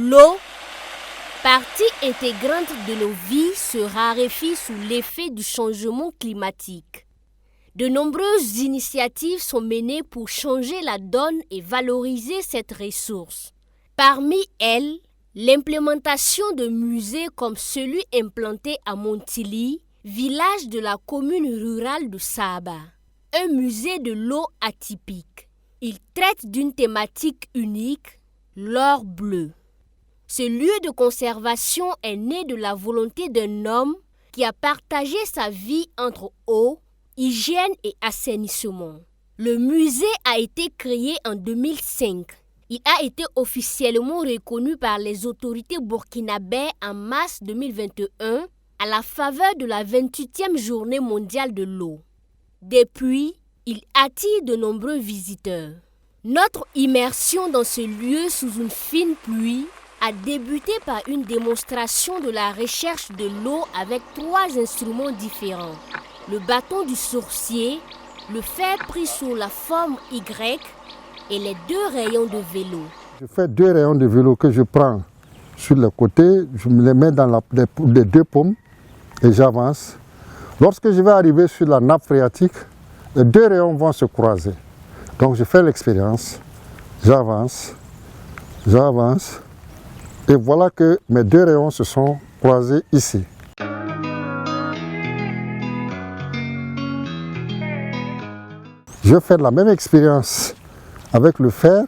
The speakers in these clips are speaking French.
L'eau, partie intégrante de nos vies, se raréfie sous l'effet du changement climatique. De nombreuses initiatives sont menées pour changer la donne et valoriser cette ressource. Parmi elles, l'implémentation de musées comme celui implanté à Montilly, village de la commune rurale de Saba. Un musée de l'eau atypique. Il traite d'une thématique unique, l'or bleu. Ce lieu de conservation est né de la volonté d'un homme qui a partagé sa vie entre eau, hygiène et assainissement. Le musée a été créé en 2005. Il a été officiellement reconnu par les autorités burkinabées en mars 2021 à la faveur de la 28e journée mondiale de l'eau. Depuis, il attire de nombreux visiteurs. Notre immersion dans ce lieu sous une fine pluie a débuté par une démonstration de la recherche de l'eau avec 3 instruments différents. Le bâton du sourcier, le fer pris sous la forme Y et les 2 rayons de vélo. Je fais 2 rayons de vélo que je prends sur le côté, je me les mets dans les 2 paumes et j'avance. Lorsque je vais arriver sur la nappe phréatique, les 2 rayons vont se croiser. Donc je fais l'expérience, j'avance, et voilà que mes 2 rayons se sont croisés ici. Je fais la même expérience avec le fer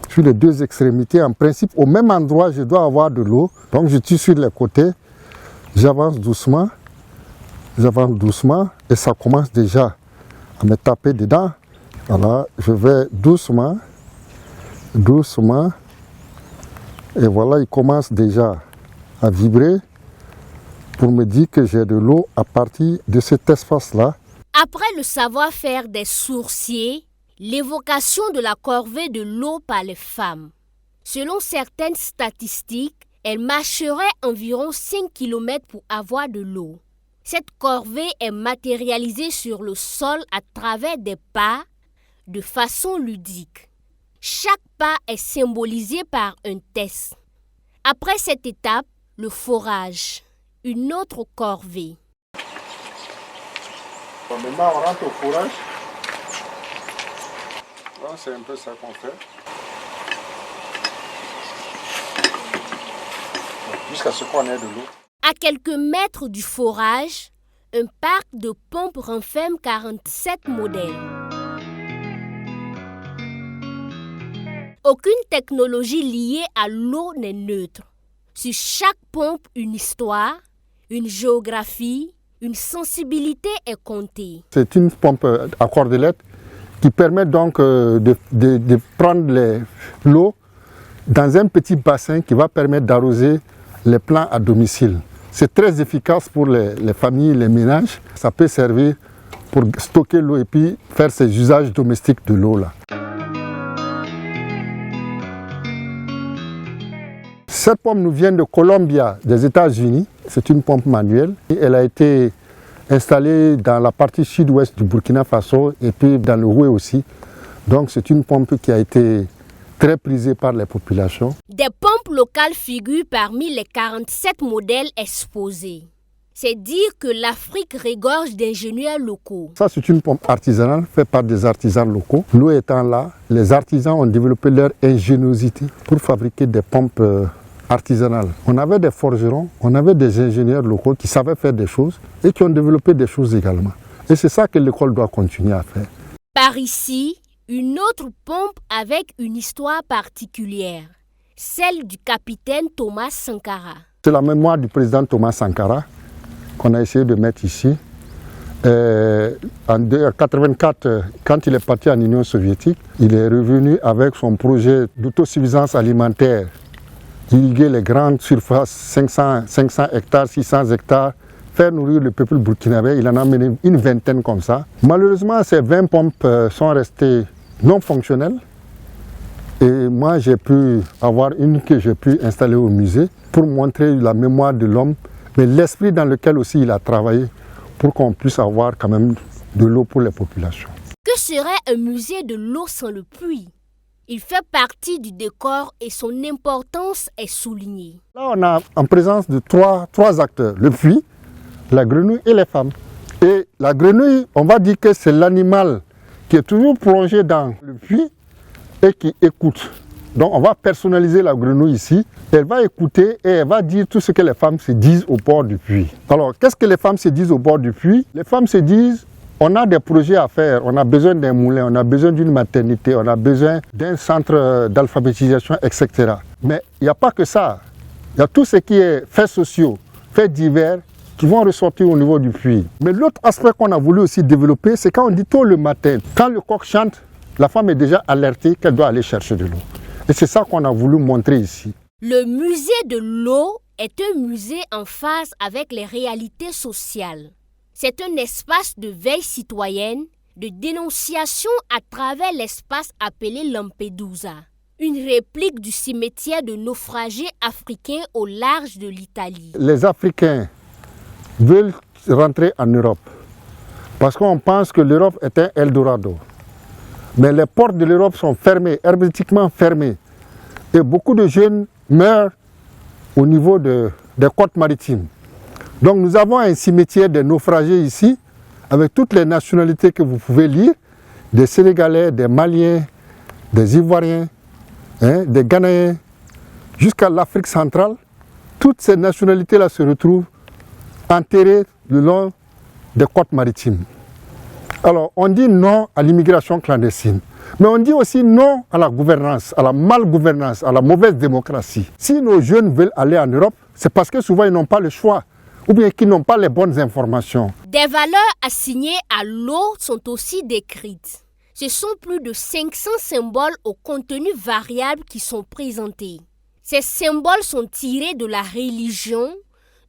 sur les 2 extrémités. En principe, au même endroit, je dois avoir de l'eau. Donc je tire sur les côtés, j'avance doucement et ça commence déjà à me taper dedans. Voilà, je vais doucement, et voilà, il commence déjà à vibrer pour me dire que j'ai de l'eau à partir de cet espace-là. Après le savoir-faire des sourciers, l'évocation de la corvée de l'eau par les femmes. Selon certaines statistiques, elles marcheraient environ 5 km pour avoir de l'eau. Cette corvée est matérialisée sur le sol à travers des pas de façon ludique. Chaque pas est symbolisé par un test. Après cette étape, le forage, une autre corvée. Bon, maintenant on rentre au forage. C'est un peu ça qu'on fait. Jusqu'à ce qu'on ait de l'eau. À quelques mètres du forage, un parc de pompes renferme 47 modèles. Aucune technologie liée à l'eau n'est neutre. Sur chaque pompe, une histoire, une géographie, une sensibilité est comptée. C'est une pompe à cordelette qui permet donc de prendre l'eau dans un petit bassin qui va permettre d'arroser les plants à domicile. C'est très efficace pour les familles, les ménages. Ça peut servir pour stocker l'eau et puis faire ces usages domestiques de l'eau là. Cette pompe nous vient de Columbia, des États-Unis. C'est une pompe manuelle. Elle a été installée dans la partie sud-ouest du Burkina Faso et puis dans le Houé aussi. Donc c'est une pompe qui a été très prisée par les populations. Des pompes locales figurent parmi les 47 modèles exposés. C'est dire que l'Afrique regorge d'ingénieurs locaux. Ça, c'est une pompe artisanale faite par des artisans locaux. L'eau étant là, les artisans ont développé leur ingéniosité pour fabriquer des pompes artisanales. On avait des forgerons, on avait des ingénieurs locaux qui savaient faire des choses et qui ont développé des choses également. Et c'est ça que l'école doit continuer à faire. Par ici, une autre pompe avec une histoire particulière, celle du capitaine Thomas Sankara. C'est la mémoire du président Thomas Sankara qu'on a essayé de mettre ici. En 1984, quand il est parti en Union soviétique, il est revenu avec son projet d'autosuffisance alimentaire, irriguer les grandes surfaces, 500 hectares, 600 hectares, faire nourrir le peuple burkinabé. Il en a mené une vingtaine comme ça. Malheureusement, ces 20 pompes sont restées non fonctionnelles. Et moi, j'ai pu avoir une que j'ai pu installer au musée pour montrer la mémoire de l'homme, mais l'esprit dans lequel aussi il a travaillé pour qu'on puisse avoir quand même de l'eau pour les populations. Que serait un musée de l'eau sans le puits? Il fait partie du décor et son importance est soulignée. Là, on a en présence de trois acteurs, le puits, la grenouille et les femmes. Et la grenouille, on va dire que c'est l'animal qui est toujours plongé dans le puits et qui écoute. Donc on va personnaliser la grenouille ici. Elle va écouter et elle va dire tout ce que les femmes se disent au bord du puits. Alors, qu'est-ce que les femmes se disent au bord du puits? Les femmes se disent, on a des projets à faire, on a besoin d'un moulin, on a besoin d'une maternité, on a besoin d'un centre d'alphabétisation, etc. Mais il n'y a pas que ça. Il y a tout ce qui est faits sociaux, faits divers, qui vont ressortir au niveau du puits. Mais l'autre aspect qu'on a voulu aussi développer, c'est quand on dit tôt le matin, quand le coq chante, la femme est déjà alertée qu'elle doit aller chercher de l'eau. Et c'est ça qu'on a voulu montrer ici. Le musée de l'eau est un musée en phase avec les réalités sociales. C'est un espace de veille citoyenne, de dénonciation à travers l'espace appelé Lampedusa, une réplique du cimetière de naufragés africains au large de l'Italie. Les Africains veulent rentrer en Europe parce qu'on pense que l'Europe est un Eldorado. Mais les portes de l'Europe sont fermées, hermétiquement fermées. Et beaucoup de jeunes meurent au niveau des côtes maritimes. Donc nous avons un cimetière des naufragés ici, avec toutes les nationalités que vous pouvez lire, des Sénégalais, des Maliens, des Ivoiriens, des Ghanéens, jusqu'à l'Afrique centrale. Toutes ces nationalités-là se retrouvent enterrées le long des côtes maritimes. Alors on dit non à l'immigration clandestine, mais on dit aussi non à la gouvernance, à la malgouvernance, à la mauvaise démocratie. Si nos jeunes veulent aller en Europe, c'est parce que souvent ils n'ont pas le choix, ou bien qu'ils n'ont pas les bonnes informations. Des valeurs assignées à l'eau sont aussi décrites. Ce sont plus de 500 symboles au contenu variable qui sont présentés. Ces symboles sont tirés de la religion,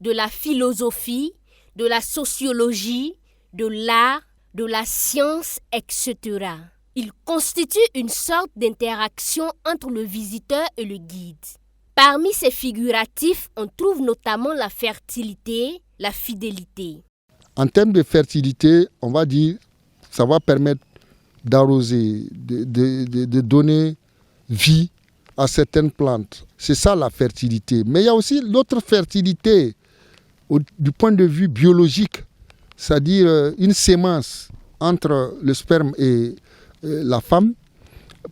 de la philosophie, de la sociologie, de l'art, de la science, etc. Ils constituent une sorte d'interaction entre le visiteur et le guide. Parmi ces figuratifs, on trouve notamment la fertilité, la fidélité. En termes de fertilité, on va dire, ça va permettre d'arroser, de donner vie à certaines plantes. C'est ça la fertilité. Mais il y a aussi l'autre fertilité du point de vue biologique, c'est-à-dire une sémence entre le sperme et la femme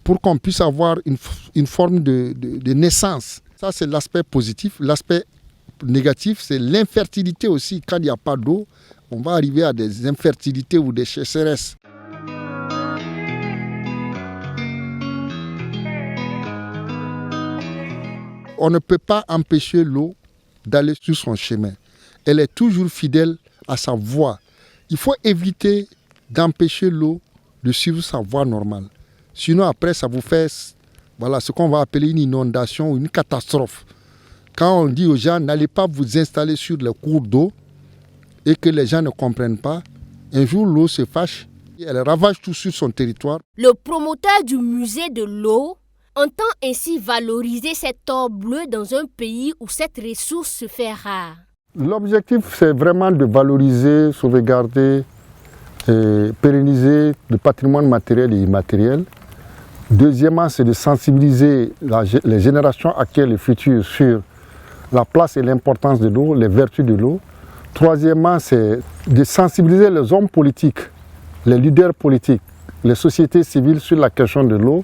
pour qu'on puisse avoir une forme de naissance. Ça, c'est l'aspect positif. L'aspect négatif, c'est l'infertilité aussi. Quand il n'y a pas d'eau, on va arriver à des infertilités ou des sécheresses. On ne peut pas empêcher l'eau d'aller sur son chemin. Elle est toujours fidèle à sa voie. Il faut éviter d'empêcher l'eau de suivre sa voie normale. Sinon, après, ça vous fait ce qu'on va appeler une inondation ou une catastrophe. Quand on dit aux gens, n'allez pas vous installer sur les cours d'eau et que les gens ne comprennent pas, un jour, l'eau se fâche et elle ravage tout sur son territoire. Le promoteur du musée de l'eau entend ainsi valoriser cet or bleu dans un pays où cette ressource se fait rare. L'objectif, c'est vraiment de valoriser, sauvegarder et pérenniser le patrimoine matériel et immatériel. Deuxièmement, c'est de sensibiliser les générations actuelles et futures sur la place et l'importance de l'eau, les vertus de l'eau. Troisièmement, c'est de sensibiliser les hommes politiques, les leaders politiques, les sociétés civiles sur la question de l'eau.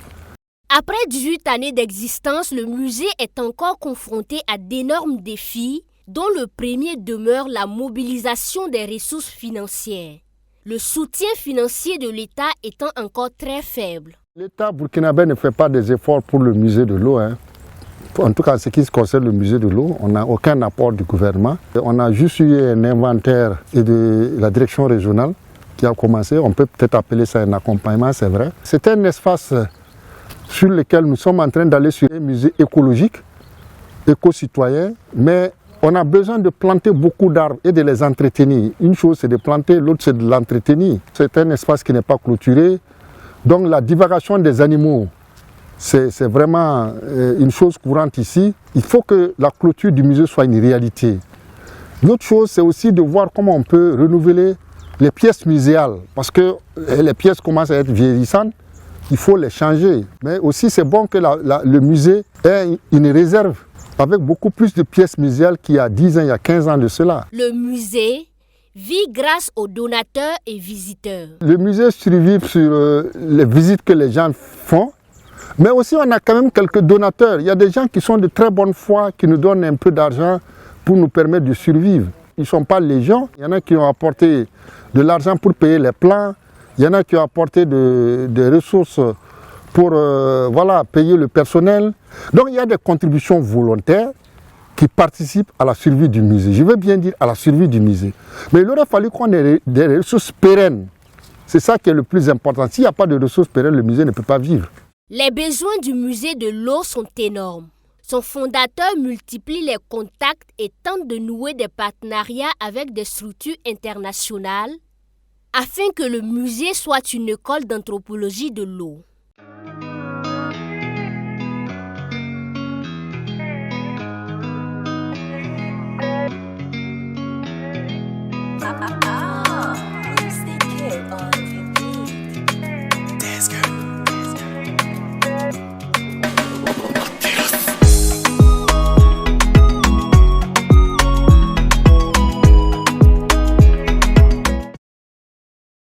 Après 18 années d'existence, le musée est encore confronté à d'énormes défis, dont le premier demeure la mobilisation des ressources financières. Le soutien financier de l'État étant encore très faible. L'État burkinabé ne fait pas des efforts pour le musée de l'eau. En tout cas, en ce qui concerne le musée de l'eau, on n'a aucun apport du gouvernement. On a juste eu un inventaire de la direction régionale qui a commencé. On peut peut-être appeler ça un accompagnement, c'est vrai. C'est un espace sur lequel nous sommes en train d'aller sur un musée écologique, éco-citoyen, mais on a besoin de planter beaucoup d'arbres et de les entretenir. Une chose, c'est de planter, l'autre, c'est de l'entretenir. C'est un espace qui n'est pas clôturé. Donc la divagation des animaux, c'est vraiment une chose courante ici. Il faut que la clôture du musée soit une réalité. L'autre chose, c'est aussi de voir comment on peut renouveler les pièces muséales. Parce que les pièces commencent à être vieillissantes. il faut les changer. Mais aussi, c'est bon que le musée ait une réserve avec beaucoup plus de pièces muséales qu'il y a 10 ans, il y a 15 ans de cela. Le musée vit grâce aux donateurs et visiteurs. Le musée survit sur les visites que les gens font, mais aussi on a quand même quelques donateurs. Il y a des gens qui sont de très bonne foi, qui nous donnent un peu d'argent pour nous permettre de survivre. Ils ne sont pas légion. Il y en a qui ont apporté de l'argent pour payer les plans. Il y en a qui ont apporté des ressources pour payer le personnel. Donc il y a des contributions volontaires qui participent à la survie du musée. Je veux bien dire à la survie du musée. Mais il aurait fallu qu'on ait des ressources pérennes. C'est ça qui est le plus important. S'il n'y a pas de ressources pérennes, le musée ne peut pas vivre. Les besoins du musée de l'eau sont énormes. Son fondateur multiplie les contacts et tente de nouer des partenariats avec des structures internationales afin que le musée soit une école d'anthropologie de l'eau.